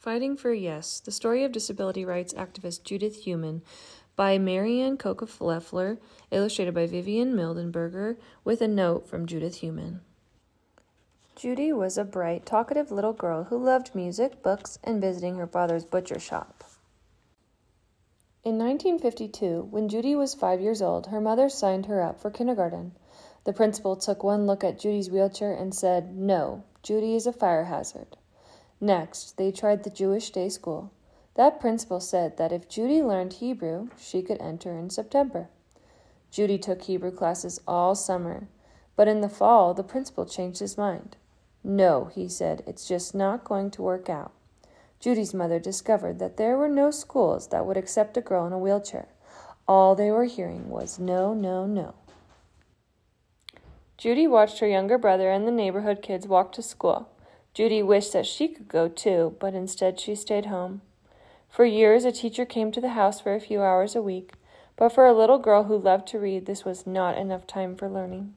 Fighting for Yes, the story of disability rights activist Judith Heumann by Marianne Kokoff-Leffler, illustrated by Vivian Mildenberger, with a note from Judith Heumann. Judy was a bright, talkative little girl who loved music, books, and visiting her father's butcher shop. In 1952, when Judy was 5 years old, her mother signed her up for kindergarten. The principal took one look at Judy's wheelchair and said, "No, Judy is a fire hazard." Next, they tried the Jewish day school. That principal said that if Judy learned Hebrew, she could enter in September. Judy took Hebrew classes all summer, but in the fall, the principal changed his mind. "No," he said, "it's just not going to work out." Judy's mother discovered that there were no schools that would accept a girl in a wheelchair. All they were hearing was no, no, no. Judy watched her younger brother and the neighborhood kids walk to school. Judy wished that she could go too, but instead she stayed home. For years, a teacher came to the house for a few hours a week, but for a little girl who loved to read, this was not enough time for learning.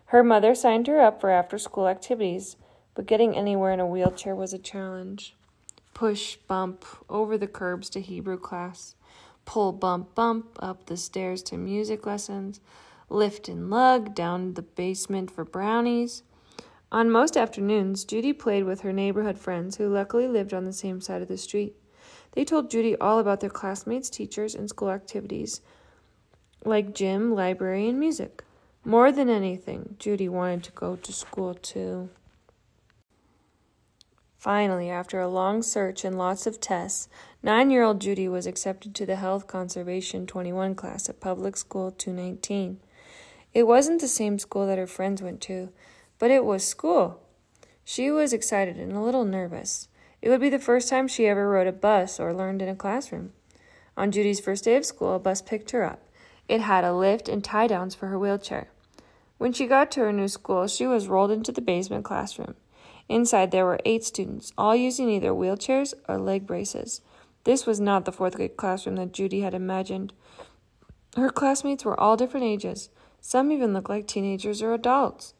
Her mother signed her up for after-school activities, but getting anywhere in a wheelchair was a challenge. Push, bump, over the curbs to Hebrew class. Pull, bump, bump, up the stairs to music lessons. Lift and lug down the basement for brownies. On most afternoons, Judy played with her neighborhood friends who luckily lived on the same side of the street. They told Judy all about their classmates, teachers, and school activities, like gym, library, and music. More than anything, Judy wanted to go to school too. Finally, after a long search and lots of tests, 9-year-old Judy was accepted to the Health Conservation 21 class at Public School 219. It wasn't the same school that her friends went to, but it was school. She was excited and a little nervous. It would be the first time she ever rode a bus or learned in a classroom. On Judy's first day of school, a bus picked her up. It had a lift and tie-downs for her wheelchair. When she got to her new school, she was rolled into the basement classroom. Inside, there were 8 students, all using either wheelchairs or leg braces. This was not the 4th grade classroom that Judy had imagined. Her classmates were all different ages. Some even looked like teenagers or adults.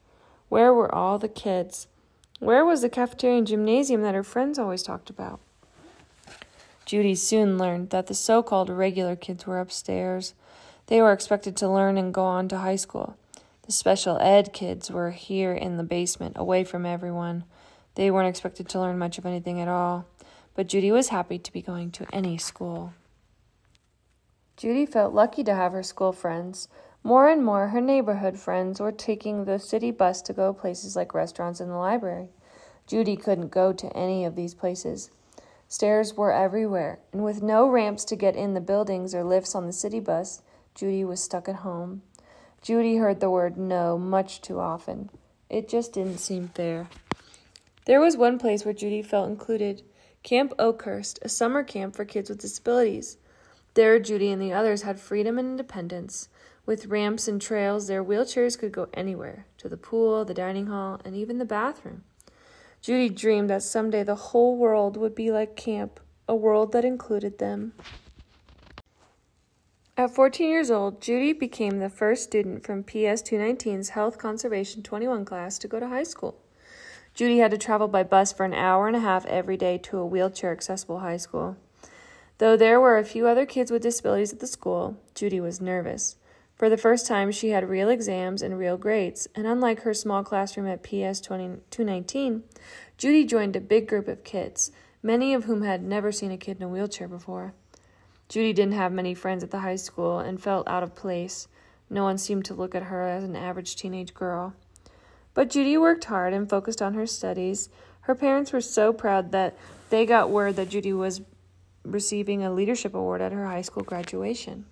Where were all the kids? Where was the cafeteria and gymnasium that her friends always talked about? Judy soon learned that the so-called regular kids were upstairs. They were expected to learn and go on to high school. The special ed kids were here in the basement, away from everyone. They weren't expected to learn much of anything at all, but Judy was happy to be going to any school. Judy felt lucky to have her school friends. More and more, her neighborhood friends were taking the city bus to go places like restaurants and the library. Judy couldn't go to any of these places. Stairs were everywhere, and with no ramps to get in the buildings or lifts on the city bus, Judy was stuck at home. Judy heard the word no much too often. It just didn't seem fair. There was one place where Judy felt included, Camp Oakhurst, a summer camp for kids with disabilities. There, Judy and the others had freedom and independence. With ramps and trails, their wheelchairs could go anywhere, to the pool, the dining hall, and even the bathroom. Judy dreamed that someday the whole world would be like camp, a world that included them. At 14 years old, Judy became the first student from PS 219's Health Conservation 21 class to go to high school. Judy had to travel by bus for an hour and a half every day to a wheelchair-accessible high school. Though there were a few other kids with disabilities at the school, Judy was nervous. For the first time, she had real exams and real grades, and unlike her small classroom at PS 219, Judy joined a big group of kids, many of whom had never seen a kid in a wheelchair before. Judy didn't have many friends at the high school and felt out of place. No one seemed to look at her as an average teenage girl. But Judy worked hard and focused on her studies. Her parents were so proud that they got word that Judy was receiving a leadership award at her high school graduation.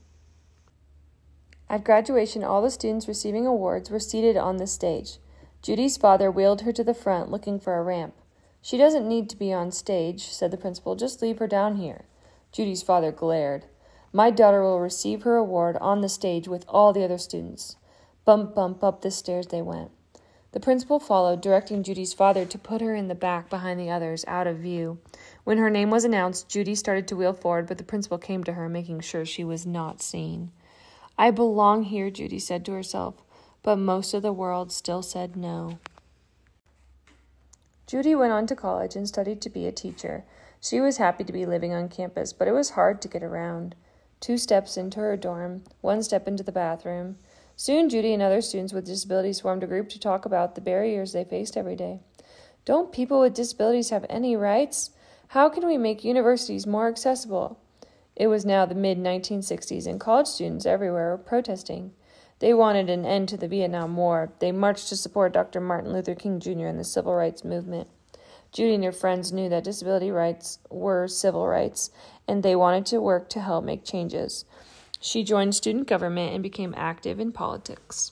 At graduation, all the students receiving awards were seated on the stage. Judy's father wheeled her to the front, looking for a ramp. "She doesn't need to be on stage," said the principal. "Just leave her down here." Judy's father glared. "My daughter will receive her award on the stage with all the other students." Bump, bump, up the stairs they went. The principal followed, directing Judy's father to put her in the back behind the others, out of view. When her name was announced, Judy started to wheel forward, but the principal came to her, making sure she was not seen. "I belong here," Judy said to herself, but most of the world still said no. Judy went on to college and studied to be a teacher. She was happy to be living on campus, but it was hard to get around. 2 steps into her dorm, 1 step into the bathroom. Soon Judy and other students with disabilities formed a group to talk about the barriers they faced every day. Don't people with disabilities have any rights? How can we make universities more accessible? It was now the mid-1960s, and college students everywhere were protesting. They wanted an end to the Vietnam War. They marched to support Dr. Martin Luther King Jr. and the Civil Rights Movement. Judy and her friends knew that disability rights were civil rights, and they wanted to work to help make changes. She joined student government and became active in politics.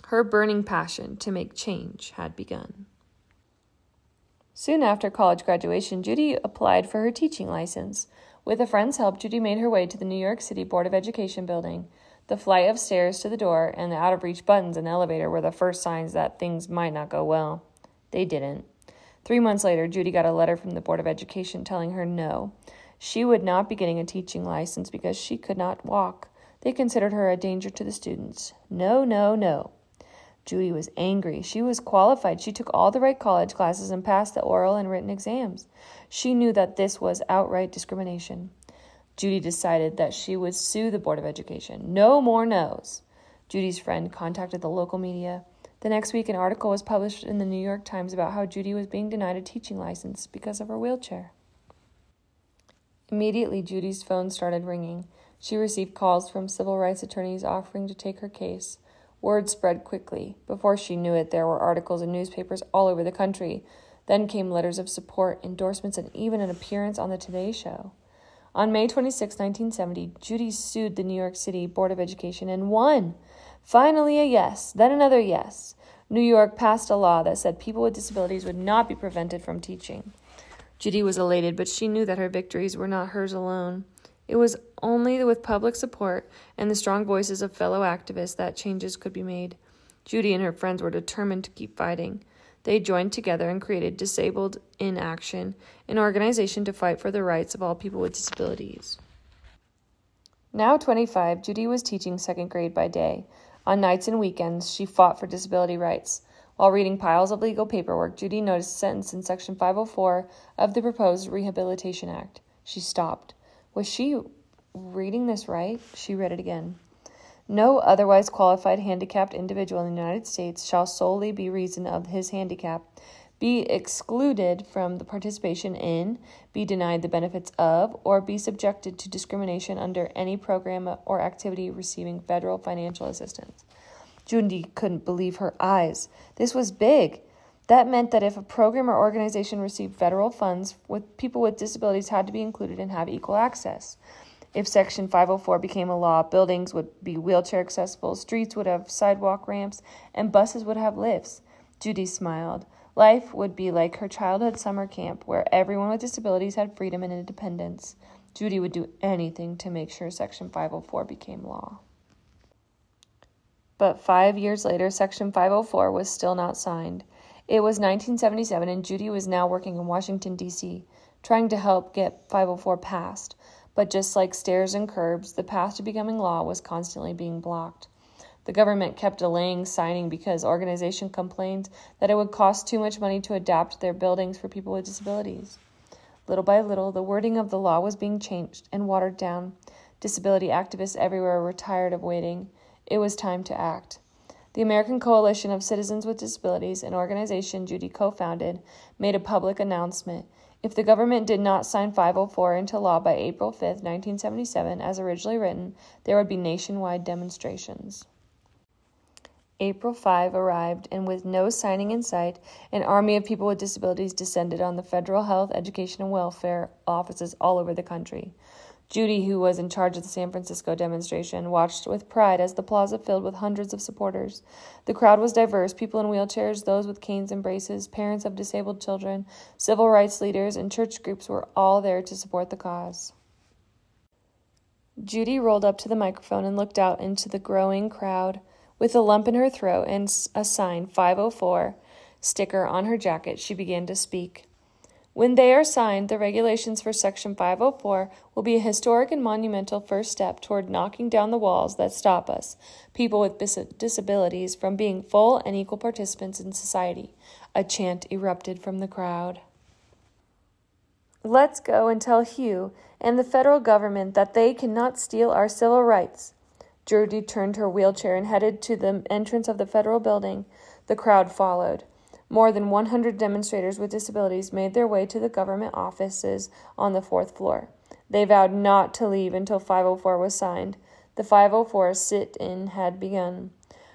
Her burning passion to make change had begun. Soon after college graduation, Judy applied for her teaching license. With a friend's help, Judy made her way to the New York City Board of Education building. The flight of stairs to the door and the out-of-reach buttons in the elevator were the first signs that things might not go well. They didn't. 3 months later, Judy got a letter from the Board of Education telling her no. She would not be getting a teaching license because she could not walk. They considered her a danger to the students. No, no, no. Judy was angry. She was qualified. She took all the right college classes and passed the oral and written exams. She knew that this was outright discrimination. Judy decided that she would sue the Board of Education. No more no's. Judy's friend contacted the local media. The next week, an article was published in the New York Times about how Judy was being denied a teaching license because of her wheelchair. Immediately, Judy's phone started ringing. She received calls from civil rights attorneys offering to take her case. Word spread quickly. Before she knew it, there were articles in newspapers all over the country. Then came letters of support, endorsements, and even an appearance on the Today Show. On May 26, 1970, Judy sued the New York City Board of Education and won. Finally a yes, then another yes. New York passed a law that said people with disabilities would not be prevented from teaching. Judy was elated, but she knew that her victories were not hers alone. It was only with public support and the strong voices of fellow activists that changes could be made. Judy and her friends were determined to keep fighting. They joined together and created Disabled in Action, an organization to fight for the rights of all people with disabilities. Now 25, Judy was teaching 2nd grade by day. On nights and weekends, she fought for disability rights. While reading piles of legal paperwork, Judy noticed a sentence in Section 504 of the proposed Rehabilitation Act. She stopped. Was she reading this right? She read it again. No otherwise qualified handicapped individual in the United States shall solely be reason of his handicap be excluded from the participation in, be denied the benefits of, or be subjected to discrimination under any program or activity receiving federal financial assistance. Judy couldn't believe her eyes. This was big. That meant that if a program or organization received federal funds, people with disabilities had to be included and have equal access. If Section 504 became a law, buildings would be wheelchair accessible, streets would have sidewalk ramps, and buses would have lifts. Judy smiled. Life would be like her childhood summer camp, where everyone with disabilities had freedom and independence. Judy would do anything to make sure Section 504 became law. But 5 years later, Section 504 was still not signed. It was 1977, and Judy was now working in Washington, D.C., trying to help get 504 passed. But just like stairs and curbs, the path to becoming law was constantly being blocked. The government kept delaying signing because organizations complained that it would cost too much money to adapt their buildings for people with disabilities. Little by little, the wording of the law was being changed and watered down. Disability activists everywhere were tired of waiting. It was time to act. The American Coalition of Citizens with Disabilities, an organization Judy co-founded, made a public announcement. If the government did not sign 504 into law by April 5, 1977, as originally written, there would be nationwide demonstrations. April 5 arrived, and with no signing in sight, an army of people with disabilities descended on the federal health, education, and welfare offices all over the country. Judy, who was in charge of the San Francisco demonstration, watched with pride as the plaza filled with hundreds of supporters. The crowd was diverse, people in wheelchairs, those with canes and braces, parents of disabled children, civil rights leaders, and church groups were all there to support the cause. Judy rolled up to the microphone and looked out into the growing crowd. With a lump in her throat and a sign 504 sticker on her jacket, she began to speak. When they are signed, the regulations for Section 504 will be a historic and monumental first step toward knocking down the walls that stop us, people with disabilities, from being full and equal participants in society. A chant erupted from the crowd. Let's go and tell Hugh and the federal government that they cannot steal our civil rights. Judy turned her wheelchair and headed to the entrance of the federal building. The crowd followed. More than 100 demonstrators with disabilities made their way to the government offices on the 4th floor. They vowed not to leave until 504 was signed. The 504 sit-in had begun.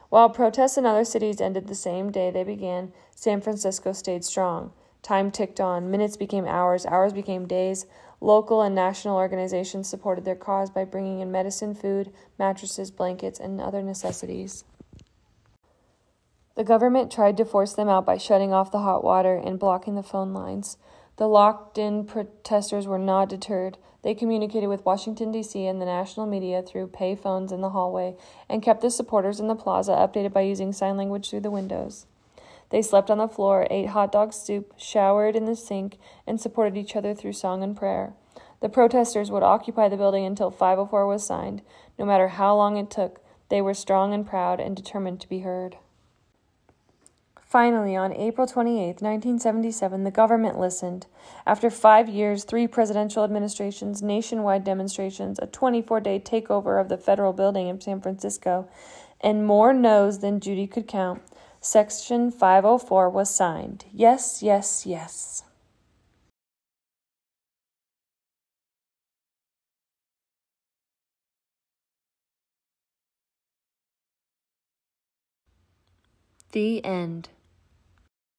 While protests in other cities ended the same day they began, San Francisco stayed strong. Time ticked on. Minutes became hours. Hours became days. Local and national organizations supported their cause by bringing in medicine, food, mattresses, blankets, and other necessities. The government tried to force them out by shutting off the hot water and blocking the phone lines. The locked-in protesters were not deterred. They communicated with Washington, D.C. and the national media through pay phones in the hallway and kept the supporters in the plaza updated by using sign language through the windows. They slept on the floor, ate hot dog soup, showered in the sink, and supported each other through song and prayer. The protesters would occupy the building until 504 was signed. No matter how long it took, they were strong and proud and determined to be heard. Finally, on April 28, 1977, the government listened. After 5 years, 3 presidential administrations, nationwide demonstrations, a 24-day takeover of the federal building in San Francisco, and more no's than Judy could count, Section 504 was signed. Yes, yes, yes. The end.